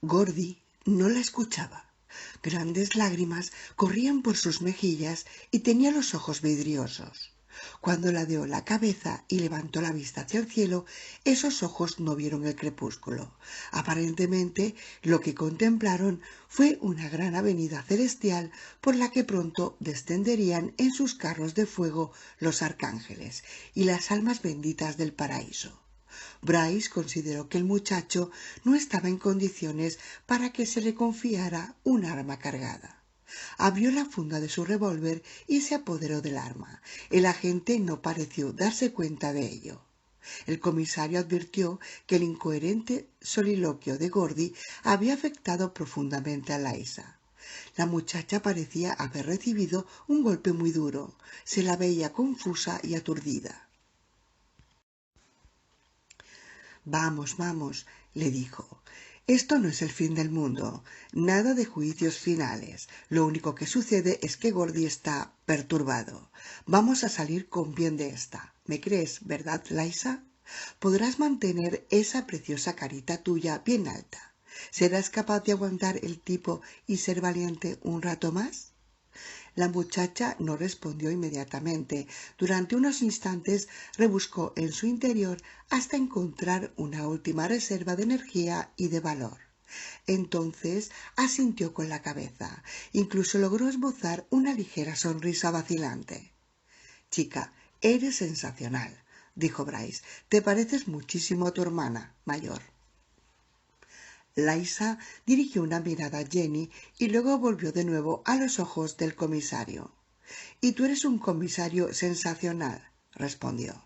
Gordy no la escuchaba. Grandes lágrimas corrían por sus mejillas y tenía los ojos vidriosos. Cuando ladeó la cabeza y levantó la vista hacia el cielo, esos ojos no vieron el crepúsculo. Aparentemente, lo que contemplaron fue una gran avenida celestial por la que pronto descenderían en sus carros de fuego los arcángeles y las almas benditas del paraíso. Bryce consideró que el muchacho no estaba en condiciones para que se le confiara un arma cargada. Abrió la funda de su revólver y se apoderó del arma. El agente no pareció darse cuenta de ello. El comisario advirtió que el incoherente soliloquio de Gordy había afectado profundamente a Liza. La muchacha parecía haber recibido un golpe muy duro. Se la veía confusa y aturdida. Vamos, vamos, le dijo. Esto no es el fin del mundo. Nada de juicios finales. Lo único que sucede es que Gordy está perturbado. Vamos a salir con bien de esta. ¿Me crees, verdad, Liza? Podrás mantener esa preciosa carita tuya bien alta. ¿Serás capaz de aguantar el tipo y ser valiente un rato más? La muchacha no respondió inmediatamente. Durante unos instantes rebuscó en su interior hasta encontrar una última reserva de energía y de valor. Entonces asintió con la cabeza. Incluso logró esbozar una ligera sonrisa vacilante. «Chica, eres sensacional», dijo Bryce. «Te pareces muchísimo a tu hermana mayor». Liza dirigió una mirada a Jenny y luego volvió de nuevo a los ojos del comisario. «Y tú eres un comisario sensacional», respondió.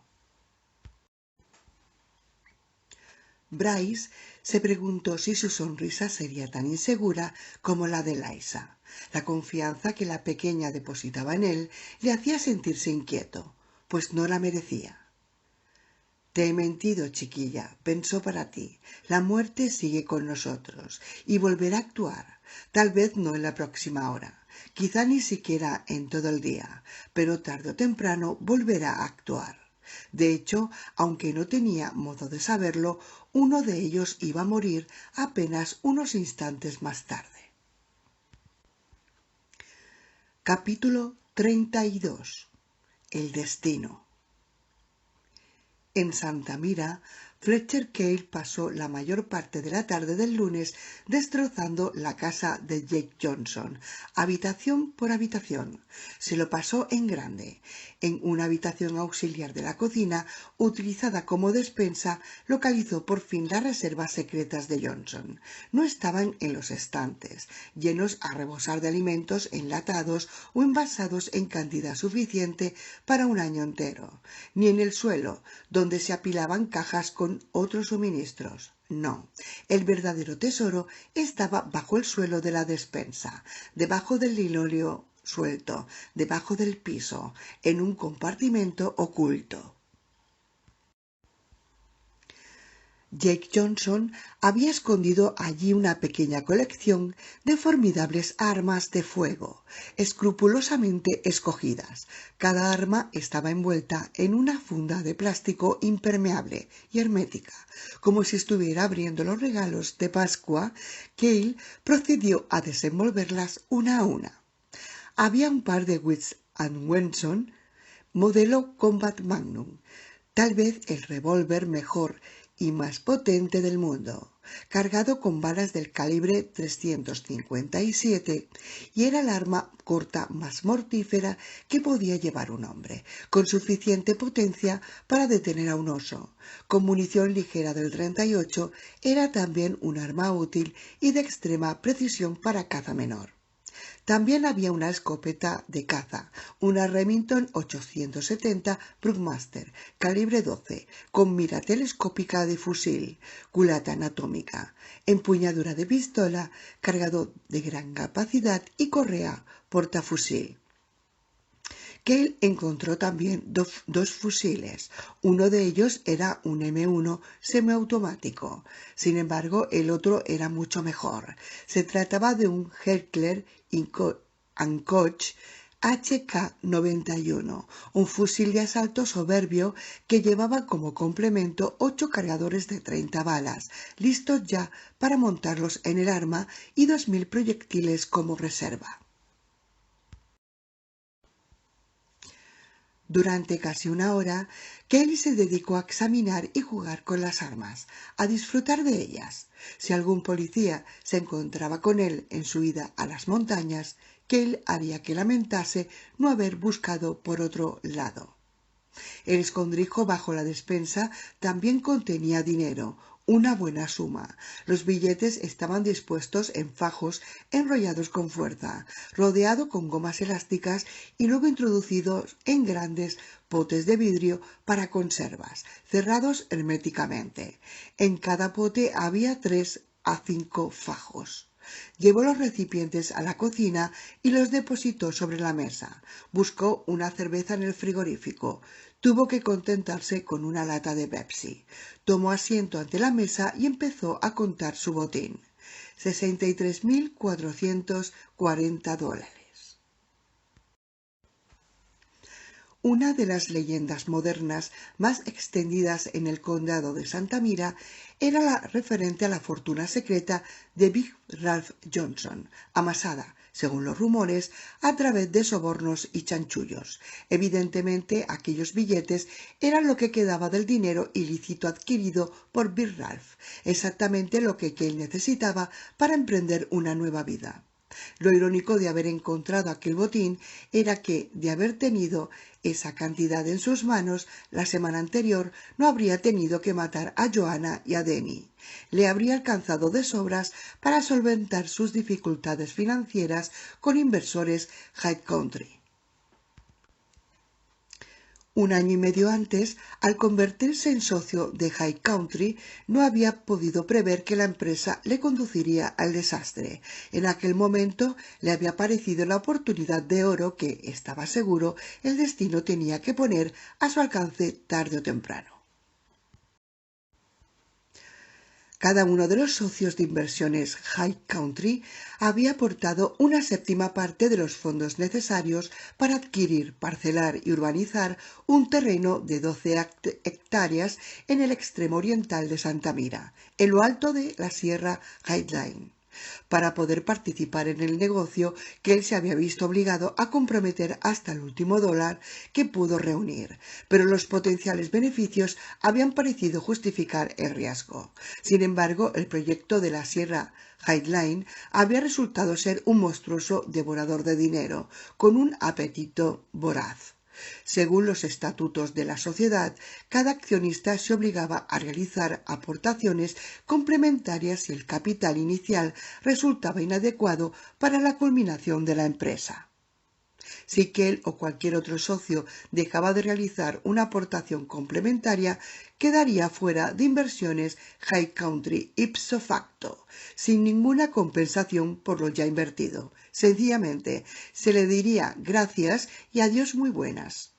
Bryce se preguntó si su sonrisa sería tan insegura como la de Liza. La confianza que la pequeña depositaba en él le hacía sentirse inquieto, pues no la merecía. «Te he mentido, chiquilla», pensó para ti. «La muerte sigue con nosotros y volverá a actuar. Tal vez no en la próxima hora, quizá ni siquiera en todo el día, pero tarde o temprano volverá a actuar». De hecho, aunque no tenía modo de saberlo, uno de ellos iba a morir apenas unos instantes más tarde. Capítulo 32. El destino. En Santa Mira, Fletcher Cale pasó la mayor parte de la tarde del lunes destrozando la casa de Jake Johnson, habitación por habitación. Se lo pasó en grande. En una habitación auxiliar de la cocina, utilizada como despensa, localizó por fin las reservas secretas de Johnson. No estaban en los estantes, llenos a rebosar de alimentos enlatados o envasados en cantidad suficiente para un año entero, ni en el suelo, donde se apilaban cajas con otros suministros. No, el verdadero tesoro estaba bajo el suelo de la despensa, debajo del linóleo suelto, debajo del piso, en un compartimento oculto. Jake Johnson había escondido allí una pequeña colección de formidables armas de fuego, escrupulosamente escogidas. Cada arma estaba envuelta en una funda de plástico impermeable y hermética. Como si estuviera abriendo los regalos de Pascua, Cale procedió a desenvolverlas una a una. Había un par de Wits & Wesson modelo Combat Magnum, tal vez el revólver mejor y más potente del mundo, cargado con balas del calibre 357, y era el arma corta más mortífera que podía llevar un hombre, con suficiente potencia para detener a un oso. Con munición ligera del 38, era también un arma útil y de extrema precisión para caza menor. También había una escopeta de caza, una Remington 870 Bruckmaster, calibre 12, con mira telescópica de fusil, culata anatómica, empuñadura de pistola, cargador de gran capacidad y correa portafusil. Cale encontró también dos fusiles. Uno de ellos era un M1 semiautomático. Sin embargo, el otro era mucho mejor. Se trataba de un Heckler & Koch HK-91, un fusil de asalto soberbio que llevaba como complemento 8 cargadores de 30 balas, listos ya para montarlos en el arma, y 2000 proyectiles como reserva. Durante casi una hora, Kelly se dedicó a examinar y jugar con las armas, a disfrutar de ellas. Si algún policía se encontraba con él en su ida a las montañas, Kelly haría que lamentase no haber buscado por otro lado. El escondrijo bajo la despensa también contenía dinero, una buena suma. Los billetes estaban dispuestos en fajos enrollados con fuerza, rodeado con gomas elásticas y luego introducidos en grandes potes de vidrio para conservas, cerrados herméticamente. En cada pote había 3 a 5 fajos. Llevó los recipientes a la cocina y los depositó sobre la mesa. Buscó una cerveza en el frigorífico. Tuvo que contentarse con una lata de Pepsi. Tomó asiento ante la mesa y empezó a contar su botín. $63.440. Una de las leyendas modernas más extendidas en el condado de Santa Mira era la referente a la fortuna secreta de Big Ralph Johnson, amasada, según los rumores, a través de sobornos y chanchullos. Evidentemente, aquellos billetes eran lo que quedaba del dinero ilícito adquirido por Big Ralph, exactamente lo que Cale necesitaba para emprender una nueva vida. Lo irónico de haber encontrado aquel botín era que, de haber tenido esa cantidad en sus manos, la semana anterior no habría tenido que matar a Joanna y a Denny. Le habría alcanzado de sobras para solventar sus dificultades financieras con inversores High Country. Un año y medio antes, al convertirse en socio de High Country, no había podido prever que la empresa le conduciría al desastre. En aquel momento le había parecido la oportunidad de oro que, estaba seguro, el destino tenía que poner a su alcance tarde o temprano. Cada uno de los socios de inversiones High Country había aportado una séptima parte de los fondos necesarios para adquirir, parcelar y urbanizar un terreno de 12 hectáreas en el extremo oriental de Santa Mira, en lo alto de la Sierra Highline. Para poder participar en el negocio, que él se había visto obligado a comprometer hasta el último dólar que pudo reunir, pero los potenciales beneficios habían parecido justificar el riesgo. Sin embargo, el proyecto de la Sierra Highline había resultado ser un monstruoso devorador de dinero, con un apetito voraz. Según los estatutos de la sociedad, cada accionista se obligaba a realizar aportaciones complementarias si el capital inicial resultaba inadecuado para la culminación de la empresa. Si Kell o cualquier otro socio dejaba de realizar una aportación complementaria, quedaría fuera de inversiones High Country ipso facto, sin ninguna compensación por lo ya invertido. Sencillamente, se le diría gracias y adiós muy buenas.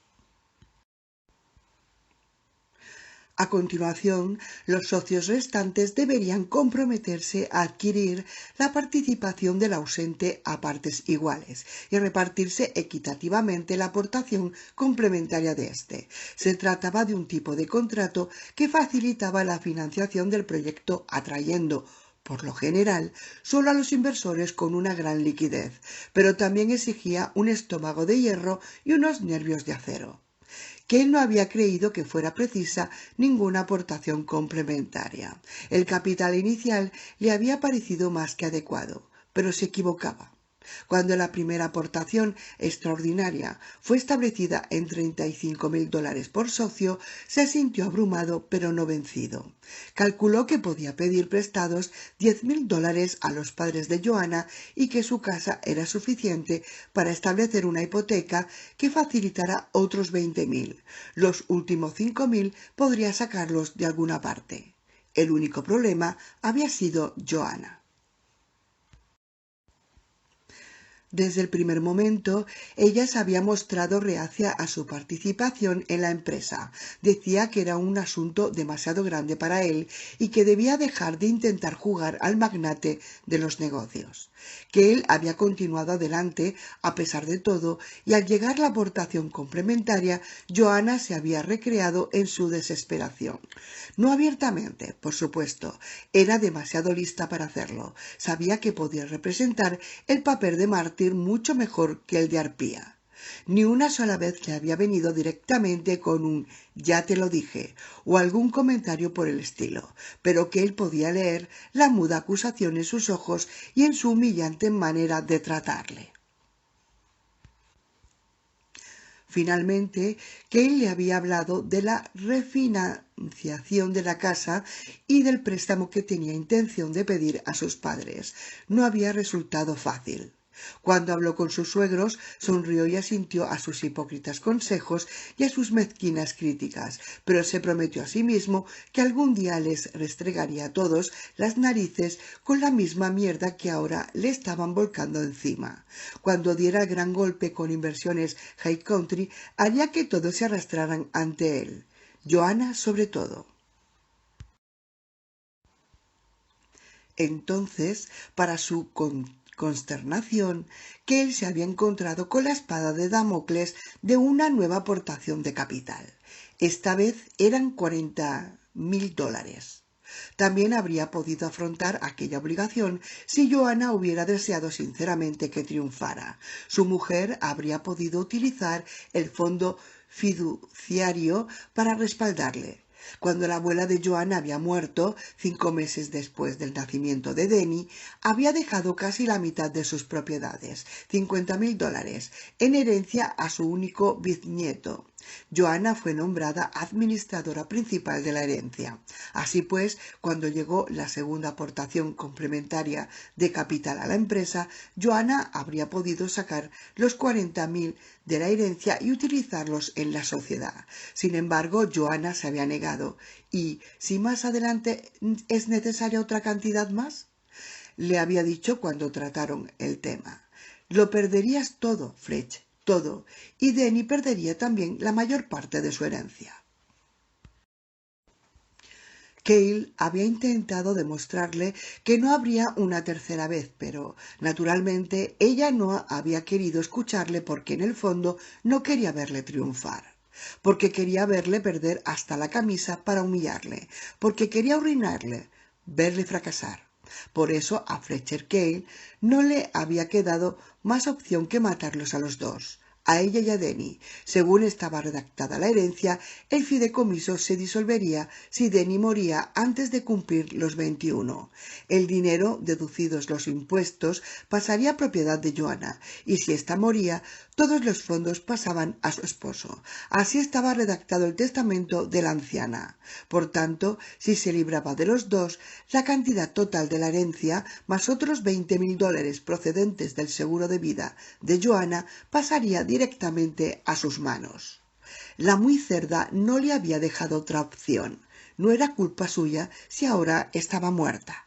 A continuación, los socios restantes deberían comprometerse a adquirir la participación del ausente a partes iguales y repartirse equitativamente la aportación complementaria de éste. Se trataba de un tipo de contrato que facilitaba la financiación del proyecto, atrayendo, por lo general, solo a los inversores con una gran liquidez, pero también exigía un estómago de hierro y unos nervios de acero. Que él no había creído que fuera precisa ninguna aportación complementaria. El capital inicial le había parecido más que adecuado, pero se equivocaba. Cuando la primera aportación extraordinaria fue establecida en $35.000 por socio, se sintió abrumado pero no vencido. Calculó que podía pedir prestados $10.000 a los padres de Joanna y que su casa era suficiente para establecer una hipoteca que facilitara otros $20.000. Los últimos $5.000 podría sacarlos de alguna parte. El único problema había sido Joanna. Desde el primer momento, ella se había mostrado reacia a su participación en la empresa. Decía que era un asunto demasiado grande para él y que debía dejar de intentar jugar al magnate de los negocios. Que él había continuado adelante a pesar de todo, y al llegar la aportación complementaria, Johanna se había recreado en su desesperación. No abiertamente, por supuesto, era demasiado lista para hacerlo. Sabía que podía representar el papel de mártir mucho mejor que el de arpía. Ni una sola vez le había venido directamente con un «ya te lo dije» o algún comentario por el estilo, pero que él podía leer la muda acusación en sus ojos y en su humillante manera de tratarle. Finalmente, Kate le había hablado de la refinanciación de la casa y del préstamo que tenía intención de pedir a sus padres. No había resultado fácil. Cuando habló con sus suegros, sonrió y asintió a sus hipócritas consejos y a sus mezquinas críticas, pero se prometió a sí mismo que algún día les restregaría a todos las narices con la misma mierda que ahora le estaban volcando encima. Cuando diera el gran golpe con inversiones High Country, haría que todos se arrastraran ante él. Johanna sobre todo. Entonces, para su consternación, que él se había encontrado con la espada de Damocles de una nueva aportación de capital. Esta vez eran $40,000. También habría podido afrontar aquella obligación si Johanna hubiera deseado sinceramente que triunfara. Su mujer habría podido utilizar el fondo fiduciario para respaldarle. Cuando la abuela de Johanna había muerto, 5 meses después del nacimiento de Denny, había dejado casi la mitad de sus propiedades, $50,000, en herencia a su único bisnieto. Johanna fue nombrada administradora principal de la herencia. Así pues, cuando llegó la segunda aportación complementaria de capital a la empresa, Johanna habría podido sacar los 40,000 de la herencia y utilizarlos en la sociedad. Sin embargo, Johanna se había negado. ¿Y si más adelante es necesaria otra cantidad más?, le había dicho cuando trataron el tema. Lo perderías todo, Fletch, todo, y Denny perdería también la mayor parte de su herencia. Cale había intentado demostrarle que no habría una tercera vez, pero naturalmente ella no había querido escucharle porque en el fondo no quería verle triunfar, porque quería verle perder hasta la camisa para humillarle, porque quería arruinarle, verle fracasar. Por eso a Fletcher Cale no le había quedado más opción que matarlos a los dos, a ella y a Denny. Según estaba redactada la herencia, el fideicomiso se disolvería si Denny moría antes de cumplir los 21. El dinero, deducidos los impuestos, pasaría a propiedad de Johanna, y si ésta moría, todos los fondos pasaban a su esposo. Así estaba redactado el testamento de la anciana. Por tanto, si se libraba de los dos, la cantidad total de la herencia, más otros $20,000 procedentes del seguro de vida de Johanna, pasaría directamente a sus manos. La muy cerda no le había dejado otra opción. No era culpa suya si ahora estaba muerta.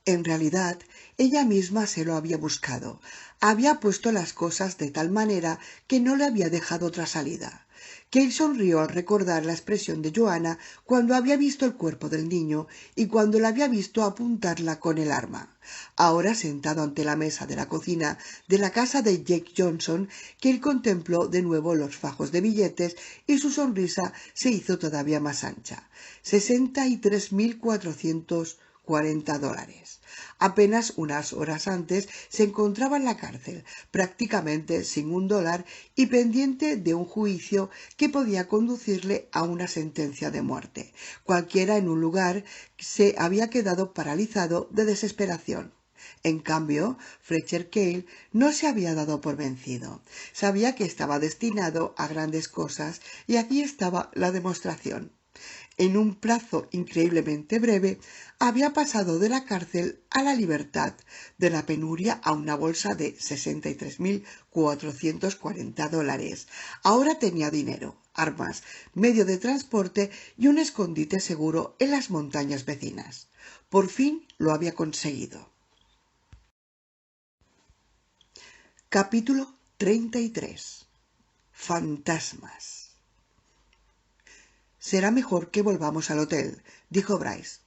En realidad, ella misma se lo había buscado. Había puesto las cosas de tal manera que no le había dejado otra salida. Cale sonrió al recordar la expresión de Johanna cuando había visto el cuerpo del niño y cuando la había visto apuntarla con el arma. Ahora, sentado ante la mesa de la cocina de la casa de Jake Johnson, Cale contempló de nuevo los fajos de billetes y su sonrisa se hizo todavía más ancha. $63,440. Apenas unas horas antes se encontraba en la cárcel, prácticamente sin $1 y pendiente de un juicio que podía conducirle a una sentencia de muerte. Cualquiera en un lugar se había quedado paralizado de desesperación. En cambio, Fletcher Cale no se había dado por vencido. Sabía que estaba destinado a grandes cosas y aquí estaba la demostración. En un plazo increíblemente breve, había pasado de la cárcel a la libertad, de la penuria a una bolsa de $63,440. Ahora tenía dinero, armas, medio de transporte y un escondite seguro en las montañas vecinas. Por fin lo había conseguido. Capítulo 33. Fantasmas. Será mejor que volvamos al hotel, dijo Bryce.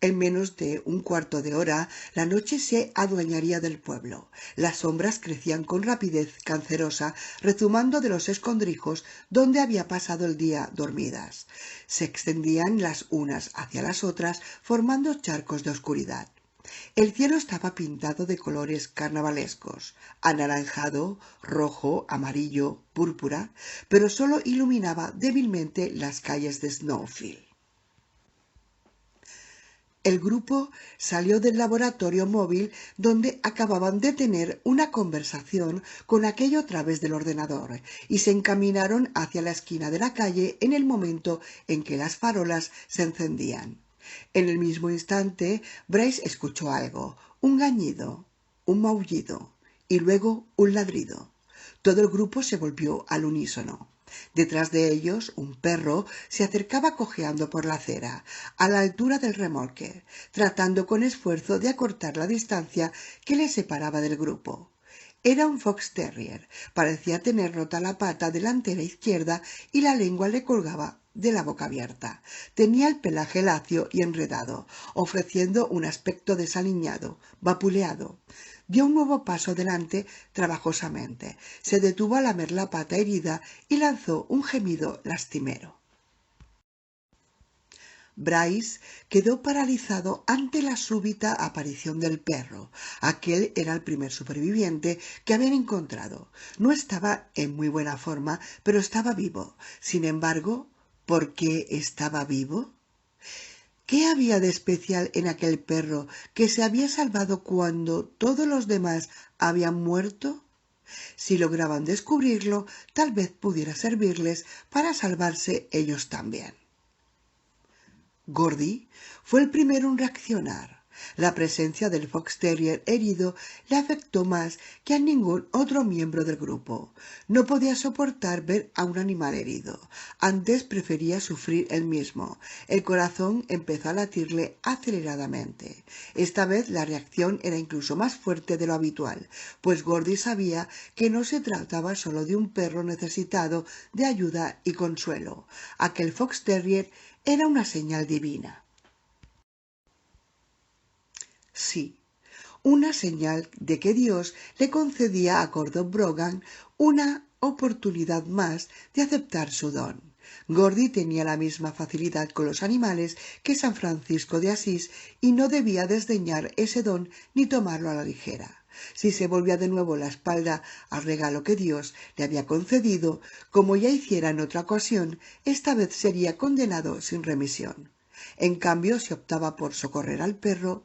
En menos de un cuarto de hora la noche se adueñaría del pueblo. Las sombras crecían con rapidez cancerosa, rezumando de los escondrijos donde había pasado el día dormidas. Se extendían las unas hacia las otras, formando charcos de oscuridad. El cielo estaba pintado de colores carnavalescos, anaranjado, rojo, amarillo, púrpura, pero solo iluminaba débilmente las calles de Snowfield. El grupo salió del laboratorio móvil donde acababan de tener una conversación con aquello a través del ordenador y se encaminaron hacia la esquina de la calle en el momento en que las farolas se encendían. En el mismo instante, Bryce escuchó algo, un gañido, un maullido y luego un ladrido. Todo el grupo se volvió al unísono. Detrás de ellos, un perro se acercaba cojeando por la acera, a la altura del remolque, tratando con esfuerzo de acortar la distancia que le separaba del grupo. Era un fox terrier, parecía tener rota la pata delantera izquierda y la lengua le colgaba de la boca abierta. Tenía el pelaje lacio y enredado, ofreciendo un aspecto desaliñado, vapuleado. Dio un nuevo paso adelante trabajosamente, se detuvo a lamer la pata herida y lanzó un gemido lastimero. Bryce quedó paralizado ante la súbita aparición del perro. Aquel era el primer superviviente que habían encontrado. No estaba en muy buena forma, pero estaba vivo. Sin embargo, ¿por qué estaba vivo? ¿Qué había de especial en aquel perro que se había salvado cuando todos los demás habían muerto? Si lograban descubrirlo, tal vez pudiera servirles para salvarse ellos también. Gordy fue el primero en reaccionar. La presencia del fox terrier herido le afectó más que a ningún otro miembro del grupo. No podía soportar ver a un animal herido. Antes prefería sufrir él mismo. El corazón empezó a latirle aceleradamente. Esta vez la reacción era incluso más fuerte de lo habitual, pues Gordy sabía que no se trataba solo de un perro necesitado de ayuda y consuelo. Aquel fox terrier era una señal divina. Sí, una señal de que Dios le concedía a Gordon Brogan una oportunidad más de aceptar su don. Gordy tenía la misma facilidad con los animales que San Francisco de Asís y no debía desdeñar ese don ni tomarlo a la ligera. Si se volvía de nuevo la espalda al regalo que Dios le había concedido, como ya hiciera en otra ocasión, esta vez sería condenado sin remisión. En cambio, si optaba por socorrer al perro,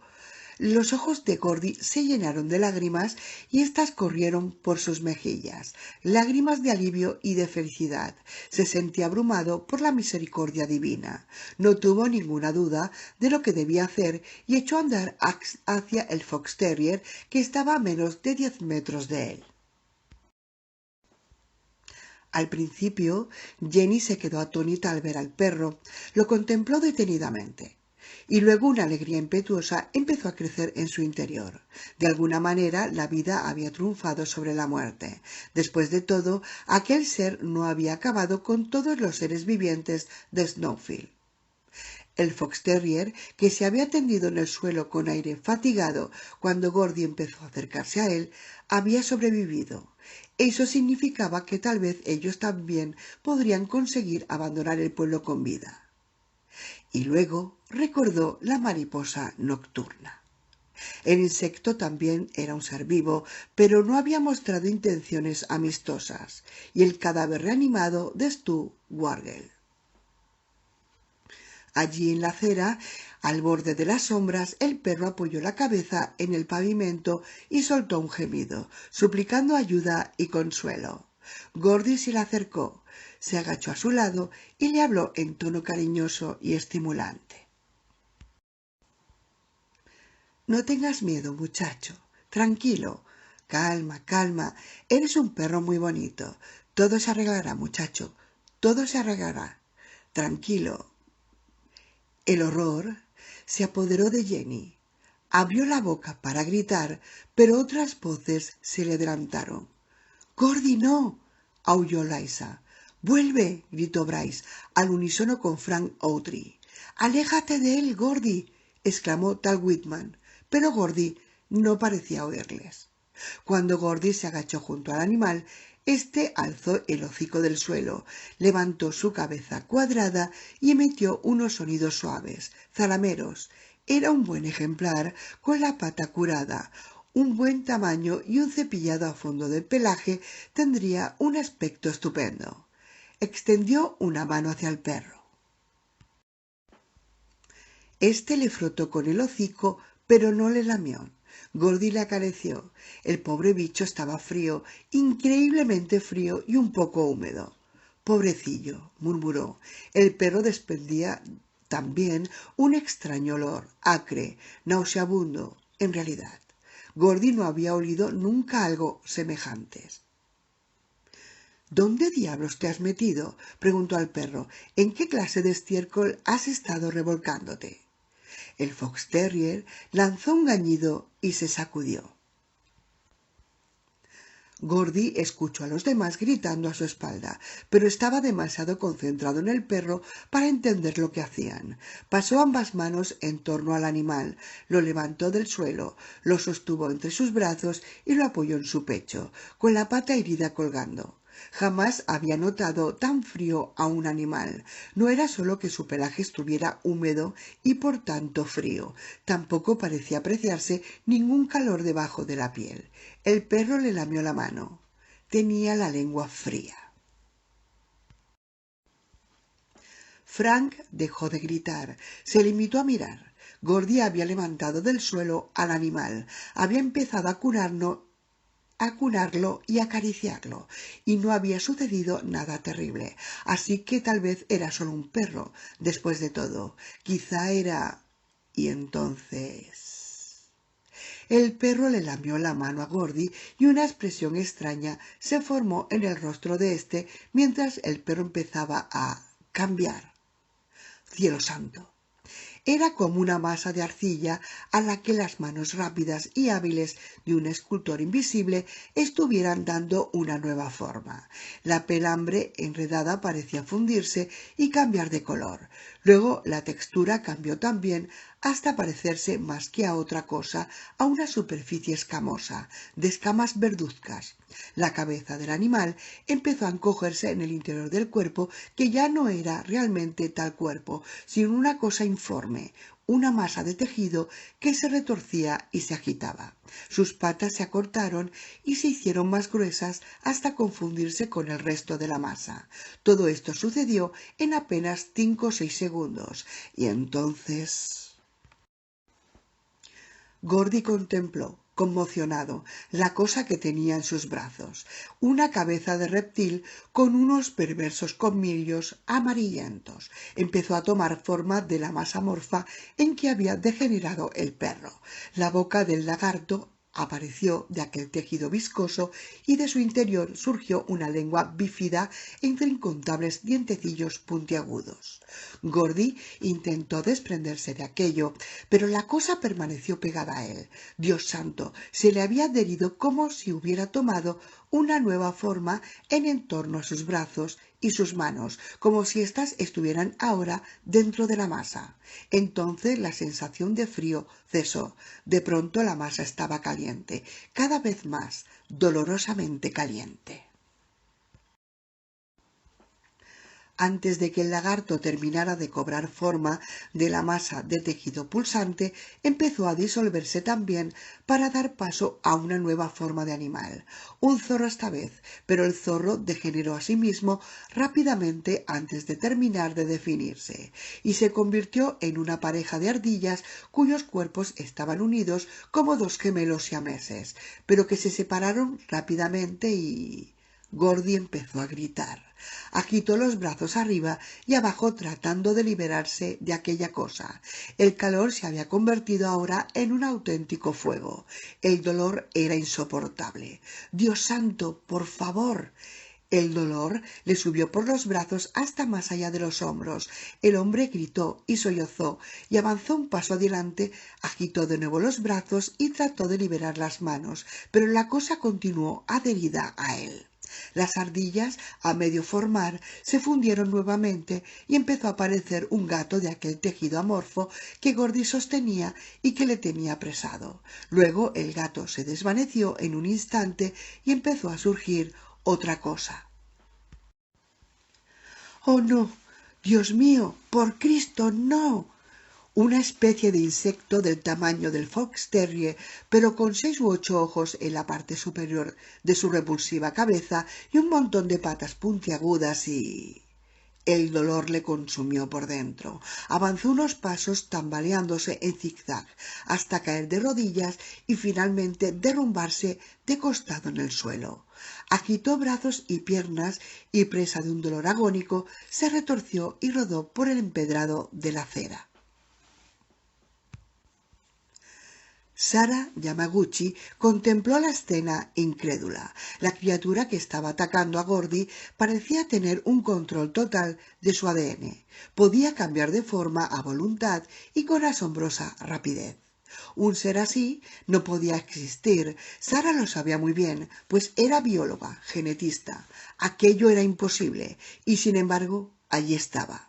los ojos de Gordy se llenaron de lágrimas y éstas corrieron por sus mejillas, lágrimas de alivio y de felicidad. Se sentía abrumado por la misericordia divina. No tuvo ninguna duda de lo que debía hacer y echó a andar hacia el fox terrier, que estaba a menos de 10 metros de él. Al principio, Jenny se quedó atónita al ver al perro. Lo contempló detenidamente. Y luego una alegría impetuosa empezó a crecer en su interior. De alguna manera la vida había triunfado sobre la muerte. Después de todo, aquel ser no había acabado con todos los seres vivientes de Snowfield. El fox terrier, que se había tendido en el suelo con aire fatigado cuando Gordy empezó a acercarse a él, había sobrevivido. Eso significaba que tal vez ellos también podrían conseguir abandonar el pueblo con vida. Y luego recordó la mariposa nocturna. El insecto también era un ser vivo, pero no había mostrado intenciones amistosas, y el cadáver reanimado de Stu Wargel. Allí en la acera, al borde de las sombras, el perro apoyó la cabeza en el pavimento y soltó un gemido, suplicando ayuda y consuelo. Gordy se le acercó, se agachó a su lado y le habló en tono cariñoso y estimulante. «No tengas miedo, muchacho. Tranquilo. Calma, calma. Eres un perro muy bonito. Todo se arreglará, muchacho. Todo se arreglará. Tranquilo». El horror se apoderó de Jenny. Abrió la boca para gritar, pero otras voces se le adelantaron. —¡Gordy, no! —aulló Liza. —¡Vuelve! —gritó Bryce, al unísono con Frank Autry. —¡Aléjate de él, Gordy! —exclamó tal Whitman. Pero Gordy no parecía oírles. Cuando Gordy se agachó junto al animal, éste alzó el hocico del suelo, levantó su cabeza cuadrada y emitió unos sonidos suaves, zalameros. Era un buen ejemplar, con la pata curada, un buen tamaño y un cepillado a fondo del pelaje tendría un aspecto estupendo. Extendió una mano hacia el perro. Este le frotó con el hocico, pero no le lamió. Gordy le acarició. El pobre bicho estaba frío, increíblemente frío y un poco húmedo. —Pobrecillo —murmuró. El perro desprendía también un extraño olor, acre, nauseabundo. En realidad, Gordy no había olido nunca algo semejante. —¿Dónde diablos te has metido? —preguntó al perro. —¿En qué clase de estiércol has estado revolcándote? El fox terrier lanzó un gañido y se sacudió. Gordy escuchó a los demás gritando a su espalda, pero estaba demasiado concentrado en el perro para entender lo que hacían. Pasó ambas manos en torno al animal, lo levantó del suelo, lo sostuvo entre sus brazos y lo apoyó en su pecho, con la pata herida colgando. Jamás había notado tan frío a un animal. No era solo que su pelaje estuviera húmedo y por tanto frío, tampoco parecía apreciarse ningún calor debajo de la piel. El perro le lamió la mano. Tenía la lengua fría. Frank dejó de gritar. Se limitó a mirar. Gordy había levantado del suelo al animal. Había empezado a cunarlo y acariciarlo, y no había sucedido nada terrible, así que tal vez era solo un perro. Después de todo, quizá era... Y entonces... El perro le lamió la mano a Gordy y una expresión extraña se formó en el rostro de éste mientras el perro empezaba a cambiar. ¡Cielo santo! Era como una masa de arcilla a la que las manos rápidas y hábiles de un escultor invisible estuvieran dando una nueva forma. La pelambre enredada parecía fundirse y cambiar de color. Luego la textura cambió también hasta parecerse más que a otra cosa a una superficie escamosa, de escamas verduzcas. La cabeza del animal empezó a encogerse en el interior del cuerpo, que ya no era realmente tal cuerpo, sino una cosa informe, una masa de tejido que se retorcía y se agitaba. Sus patas se acortaron y se hicieron más gruesas hasta confundirse con el resto de la masa. Todo esto sucedió en apenas 5 o 6 segundos, y entonces... Gordy contempló, conmocionado, la cosa que tenía en sus brazos, una cabeza de reptil con unos perversos colmillos amarillentos. Empezó a tomar forma de la masa amorfa en que había degenerado el perro. La boca del lagarto apareció de aquel tejido viscoso y de su interior surgió una lengua bífida entre incontables dientecillos puntiagudos. Gordy intentó desprenderse de aquello, pero la cosa permaneció pegada a él. Dios santo, se le había adherido como si hubiera tomado una nueva forma en torno a sus brazos y sus manos, como si éstas estuvieran ahora dentro de la masa. Entonces la sensación de frío cesó. De pronto la masa estaba caliente, cada vez más, dolorosamente caliente. Antes de que el lagarto terminara de cobrar forma de la masa de tejido pulsante, empezó a disolverse también para dar paso a una nueva forma de animal, un zorro esta vez, pero el zorro degeneró a sí mismo rápidamente antes de terminar de definirse, y se convirtió en una pareja de ardillas cuyos cuerpos estaban unidos como dos gemelos siameses, pero que se separaron rápidamente y... Gordy empezó a gritar. Agitó los brazos arriba y abajo tratando de liberarse de aquella cosa. El calor se había convertido ahora en un auténtico fuego. El dolor era insoportable. ¡Dios santo, por favor! El dolor le subió por los brazos hasta más allá de los hombros. El hombre gritó y sollozó y avanzó un paso adelante, agitó de nuevo los brazos y trató de liberar las manos, pero la cosa continuó adherida a él. Las ardillas, a medio formar, se fundieron nuevamente y empezó a aparecer un gato de aquel tejido amorfo que Gordy sostenía y que le tenía apresado. Luego el gato se desvaneció en un instante y empezó a surgir otra cosa. ¡Oh, no! ¡Dios mío! ¡Por Cristo, no! Una especie de insecto del tamaño del fox terrier, pero con 6 u 8 ojos en la parte superior de su repulsiva cabeza y un montón de patas puntiagudas y... El dolor le consumió por dentro. Avanzó unos pasos tambaleándose en zigzag hasta caer de rodillas y finalmente derrumbarse de costado en el suelo. Agitó brazos y piernas y, presa de un dolor agónico, se retorció y rodó por el empedrado de la acera. Sara Yamaguchi contempló la escena incrédula. La criatura que estaba atacando a Gordy parecía tener un control total de su ADN. Podía cambiar de forma a voluntad y con asombrosa rapidez. Un ser así no podía existir. Sara lo sabía muy bien, pues era bióloga, genetista. Aquello era imposible, y sin embargo, allí estaba.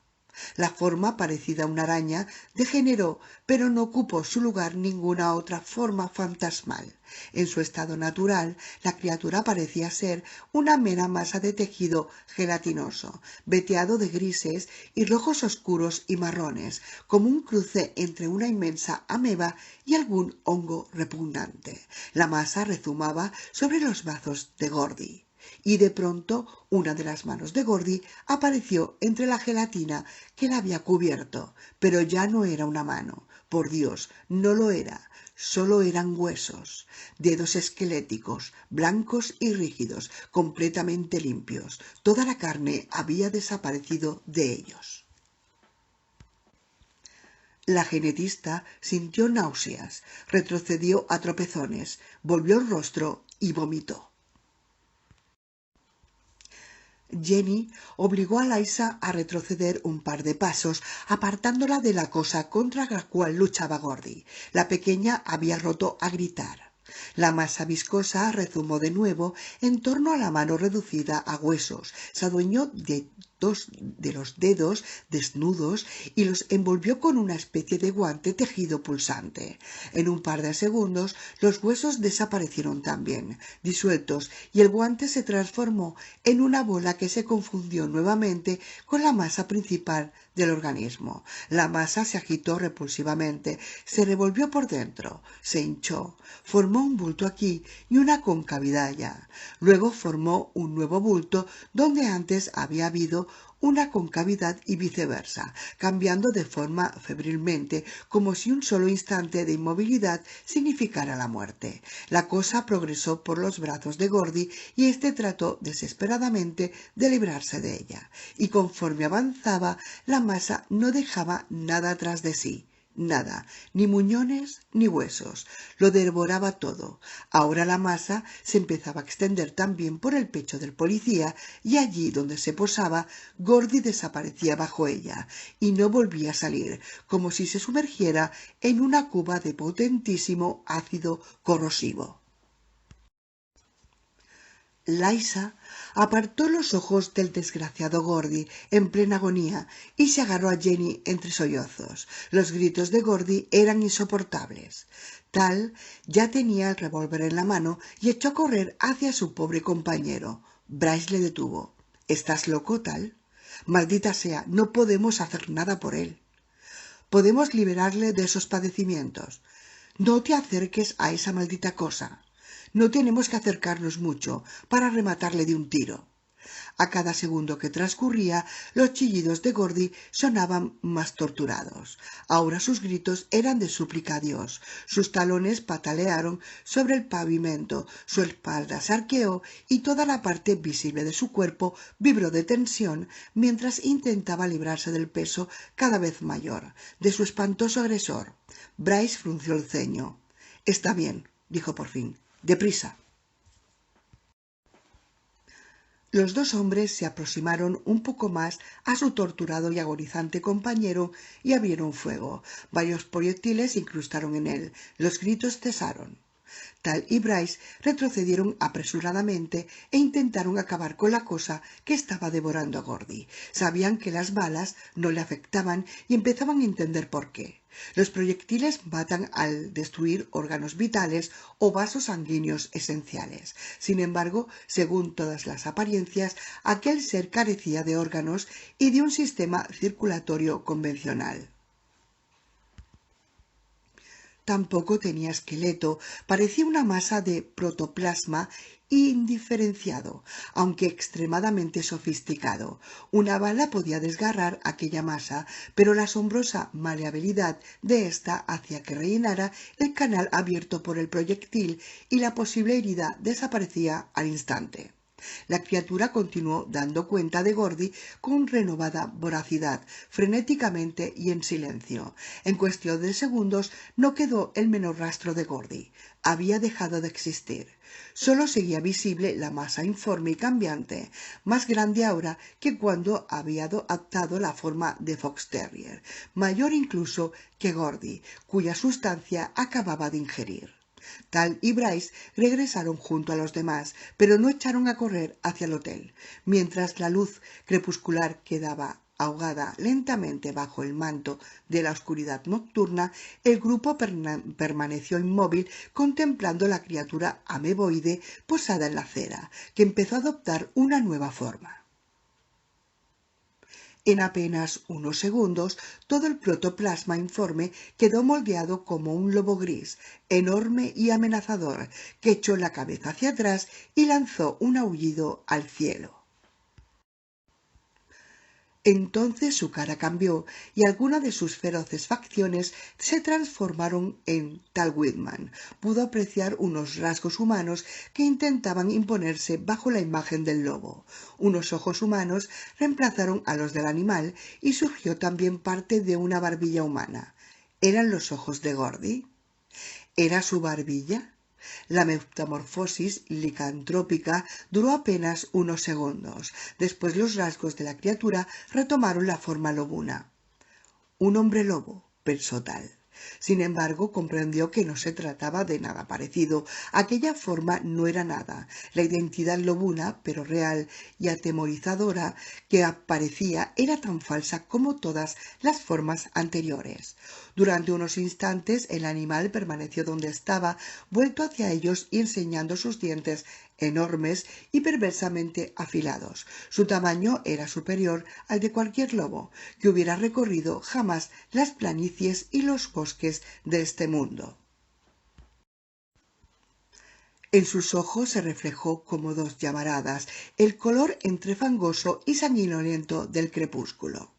La forma parecida a una araña degeneró, pero no ocupó su lugar ninguna otra forma fantasmal. En su estado natural, la criatura parecía ser una mera masa de tejido gelatinoso, veteado de grises y rojos oscuros y marrones, como un cruce entre una inmensa ameba y algún hongo repugnante. La masa rezumaba sobre los brazos de Gordy. Y de pronto una de las manos de Gordy apareció entre la gelatina que la había cubierto, pero ya no era una mano. Por Dios, no lo era. Solo eran huesos, dedos esqueléticos, blancos y rígidos, completamente limpios. Toda la carne había desaparecido de ellos. La genetista sintió náuseas, retrocedió a tropezones, volvió el rostro y vomitó. Jenny obligó a Liza a retroceder un par de pasos, apartándola de la cosa contra la cual luchaba Gordy. La pequeña había roto a gritar. La masa viscosa rezumó de nuevo en torno a la mano reducida a huesos, se adueñó de 2 de los dedos desnudos y los envolvió con una especie de guante tejido pulsante. En un par de segundos los huesos desaparecieron también, disueltos, y el guante se transformó en una bola que se confundió nuevamente con la masa principal del organismo. La masa se agitó repulsivamente, se revolvió por dentro, se hinchó, formó un bulto aquí y una concavidad allá. Luego formó un nuevo bulto donde antes había habido una concavidad y viceversa, cambiando de forma febrilmente, como si un solo instante de inmovilidad significara la muerte. La cosa progresó por los brazos de Gordy y éste trató desesperadamente de librarse de ella. Y conforme avanzaba, la masa no dejaba nada tras de sí. Nada, ni muñones ni huesos, lo devoraba todo. Ahora la masa se empezaba a extender también por el pecho del policía y allí donde se posaba, Gordy desaparecía bajo ella y no volvía a salir, como si se sumergiera en una cuba de potentísimo ácido corrosivo. Liza apartó los ojos del desgraciado Gordy en plena agonía y se agarró a Jenny entre sollozos. Los gritos de Gordy eran insoportables. Tal ya tenía el revólver en la mano y echó a correr hacia su pobre compañero. Bryce le detuvo. —¿Estás loco, Tal? Maldita sea, no podemos hacer nada por él. Podemos liberarle de esos padecimientos. No te acerques a esa maldita cosa. No tenemos que acercarnos mucho para rematarle de un tiro. A cada segundo que transcurría, los chillidos de Gordy sonaban más torturados. Ahora sus gritos eran de súplica a Dios. Sus talones patalearon sobre el pavimento, su espalda se arqueó y toda la parte visible de su cuerpo vibró de tensión mientras intentaba librarse del peso cada vez mayor de su espantoso agresor. Bryce frunció el ceño. —Está bien —dijo por fin—. ¡Deprisa! Los 2 hombres se aproximaron un poco más a su torturado y agonizante compañero y abrieron fuego. Varios proyectiles se incrustaron en él. Los gritos cesaron. Tal y Bryce retrocedieron apresuradamente e intentaron acabar con la cosa que estaba devorando a Gordy. Sabían que las balas no le afectaban y empezaban a entender por qué. Los proyectiles matan al destruir órganos vitales o vasos sanguíneos esenciales. Sin embargo, según todas las apariencias, aquel ser carecía de órganos y de un sistema circulatorio convencional. Tampoco tenía esqueleto, parecía una masa de protoplasma indiferenciado, aunque extremadamente sofisticado. Una bala podía desgarrar aquella masa, pero la asombrosa maleabilidad de ésta hacía que rellenara el canal abierto por el proyectil y la posible herida desaparecía al instante. La criatura continuó dando cuenta de Gordy con renovada voracidad, frenéticamente y en silencio. En cuestión de segundos no quedó el menor rastro de Gordy. Había dejado de existir. Solo seguía visible la masa informe y cambiante, más grande ahora que cuando había adoptado la forma de Fox Terrier, mayor incluso que Gordy, cuya sustancia acababa de ingerir. Tal y Bryce regresaron junto a los demás, pero no echaron a correr hacia el hotel. Mientras la luz crepuscular quedaba ahogada lentamente bajo el manto de la oscuridad nocturna, el grupo permaneció inmóvil contemplando la criatura ameboide posada en la acera, que empezó a adoptar una nueva forma. En apenas unos segundos, todo el protoplasma informe quedó moldeado como un lobo gris, enorme y amenazador, que echó la cabeza hacia atrás y lanzó un aullido al cielo. Entonces su cara cambió y algunas de sus feroces facciones se transformaron en Tal Whitman. Pudo apreciar unos rasgos humanos que intentaban imponerse bajo la imagen del lobo. Unos ojos humanos reemplazaron a los del animal y surgió también parte de una barbilla humana. ¿Eran los ojos de Gordy? ¿Era su barbilla? La metamorfosis licantrópica duró apenas unos segundos. Después los rasgos de la criatura retomaron la forma lobuna. Un hombre lobo, pensó Tal. Sin embargo, comprendió que no se trataba de nada parecido. Aquella forma no era nada. La identidad lobuna, pero real y atemorizadora, que aparecía era tan falsa como todas las formas anteriores. Durante unos instantes el animal permaneció donde estaba, vuelto hacia ellos y enseñando sus dientes enormes y perversamente afilados. Su tamaño era superior al de cualquier lobo que hubiera recorrido jamás las planicies y los bosques de este mundo. En sus ojos se reflejó como dos llamaradas el color entre fangoso y sanguinolento del crepúsculo.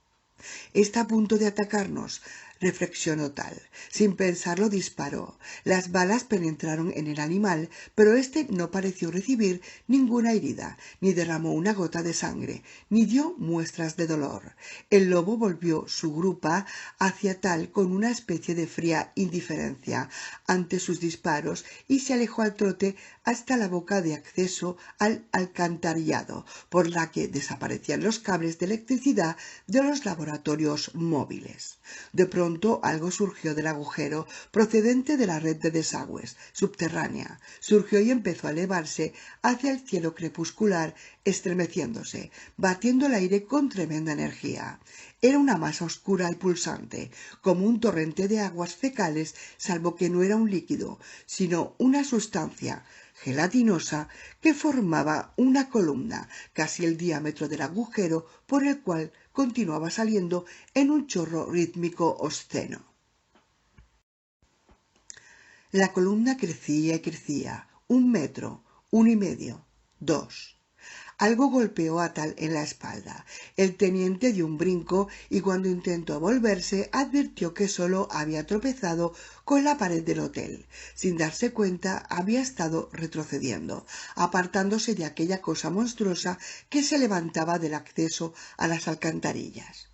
«Está a punto de atacarnos», reflexionó Tal. Sin pensarlo disparó. Las balas penetraron en el animal, pero éste no pareció recibir ninguna herida, ni derramó una gota de sangre, ni dio muestras de dolor. El lobo volvió su grupa hacia Tal con una especie de fría indiferencia ante sus disparos y se alejó al trote hasta la boca de acceso al alcantarillado, por la que desaparecían los cables de electricidad de los laboratorios móviles. De pronto algo surgió del agujero procedente de la red de desagües subterránea. Surgió y empezó a elevarse hacia el cielo crepuscular, estremeciéndose, batiendo el aire con tremenda energía. Era una masa oscura y pulsante, como un torrente de aguas fecales, salvo que no era un líquido, sino una sustancia gelatinosa que formaba una columna, casi el diámetro del agujero por el cual continuaba saliendo en un chorro rítmico obsceno. La columna crecía y crecía, 1 metro, 1 y medio, 2. Algo golpeó a Tal en la espalda. El teniente dio un brinco y cuando intentó volverse advirtió que solo había tropezado con la pared del hotel. Sin darse cuenta había estado retrocediendo, apartándose de aquella cosa monstruosa que se levantaba del acceso a las alcantarillas.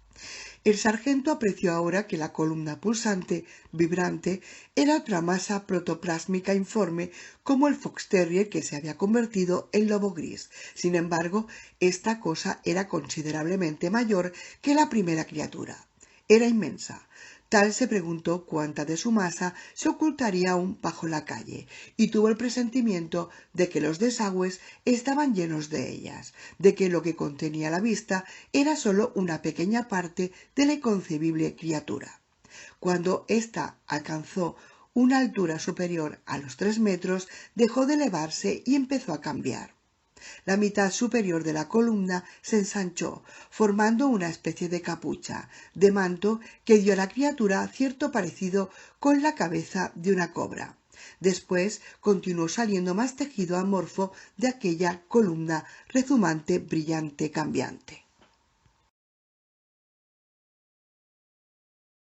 El sargento apreció ahora que la columna pulsante, vibrante, era otra masa protoplásmica informe como el fox terrier que se había convertido en lobo gris. Sin embargo, esta cosa era considerablemente mayor que la primera criatura. Era inmensa. Tal se preguntó cuánta de su masa se ocultaría aún bajo la calle, y tuvo el presentimiento de que los desagües estaban llenos de ellas, de que lo que contenía la vista era sólo una pequeña parte de la inconcebible criatura. Cuando ésta alcanzó una altura superior a los 3 metros, dejó de elevarse y empezó a cambiar. La mitad superior de la columna se ensanchó, formando una especie de capucha, de manto que dio a la criatura cierto parecido con la cabeza de una cobra. Después continuó saliendo más tejido amorfo de aquella columna rezumante, brillante, cambiante.